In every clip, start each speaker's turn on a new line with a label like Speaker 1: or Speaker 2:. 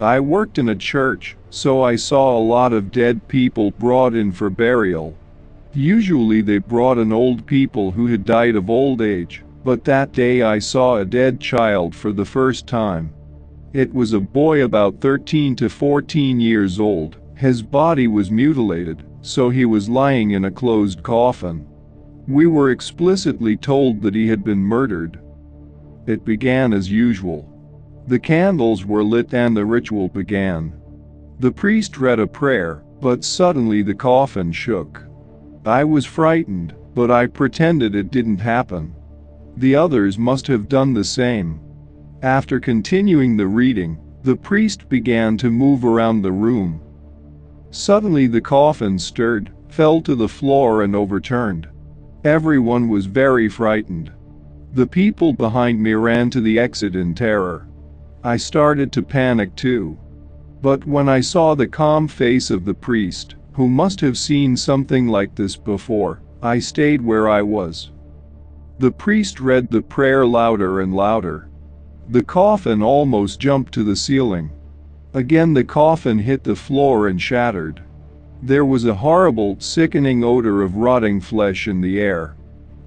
Speaker 1: I worked in a church, so I saw a lot of dead people brought in for burial. Usually they brought in old people who had died of old age, but that day I saw a dead child for the first time. It was a boy about 13 to 14 years old. His body was mutilated, so he was lying in a closed coffin. We were explicitly told that he had been murdered. It began as usual. The candles were lit and the ritual began. The priest read a prayer, but suddenly the coffin shook. I was frightened, but I pretended it didn't happen. The others must have done the same. After continuing the reading, the priest began to move around the room. Suddenly the coffin stirred, fell to the floor and overturned. Everyone was very frightened. The people behind me ran to the exit in terror. I started to panic too. But when I saw the calm face of the priest, who must have seen something like this before, I stayed where I was. The priest read the prayer louder and louder. The coffin almost jumped to the ceiling. Again the coffin hit the floor and shattered. There was a horrible, sickening odor of rotting flesh in the air.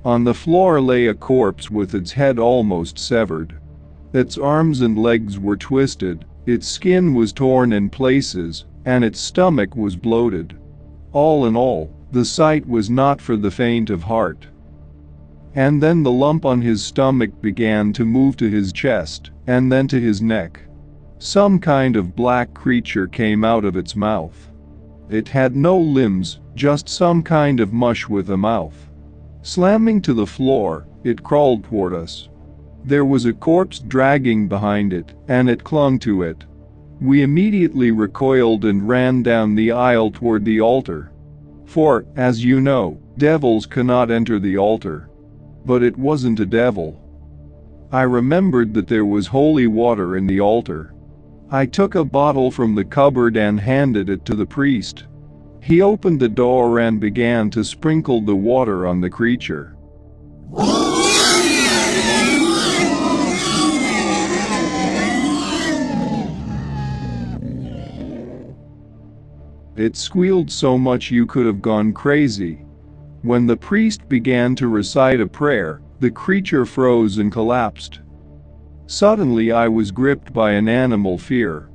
Speaker 1: On the floor lay a corpse with its head almost severed. Its arms and legs were twisted, its skin was torn in places, and its stomach was bloated. All in all, the sight was not for the faint of heart. And then the lump on his stomach began to move to his chest, and then to his neck. Some kind of black creature came out of its mouth. It had no limbs, just some kind of mush with a mouth. Slamming to the floor, it crawled toward us. There was a corpse dragging behind it, and it clung to it. We immediately recoiled and ran down the aisle toward the altar. For, as you know, devils cannot enter the altar. But it wasn't a devil. I remembered that there was holy water in the altar. I took a bottle from the cupboard and handed it to the priest. He opened the door and began to sprinkle the water on the creature. It squealed so much you could have gone crazy. When the priest began to recite a prayer, the creature froze and collapsed. Suddenly I was gripped by an animal fear.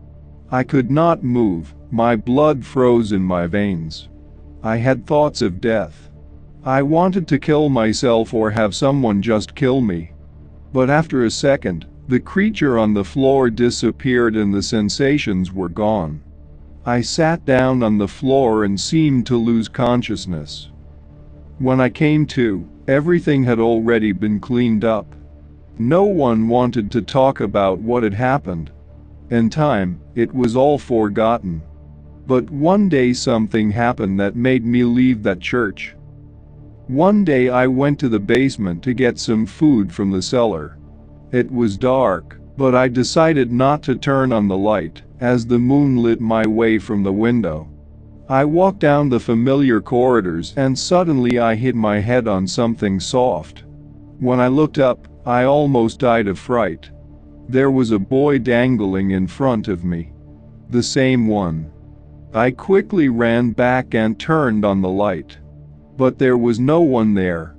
Speaker 1: I could not move, my blood froze in my veins. I had thoughts of death. I wanted to kill myself or have someone just kill me. But after a second, the creature on the floor disappeared and the sensations were gone. I sat down on the floor and seemed to lose consciousness. When I came to, everything had already been cleaned up. No one wanted to talk about what had happened. In time, it was all forgotten. But one day something happened that made me leave that church. One day I went to the basement to get some food from the cellar. It was dark, but I decided not to turn on the light, as the moon lit my way from the window. I walked down the familiar corridors and suddenly I hit my head on something soft. When I looked up, I almost died of fright. There was a boy dangling in front of me. The same one. I quickly ran back and turned on the light. But there was no one there.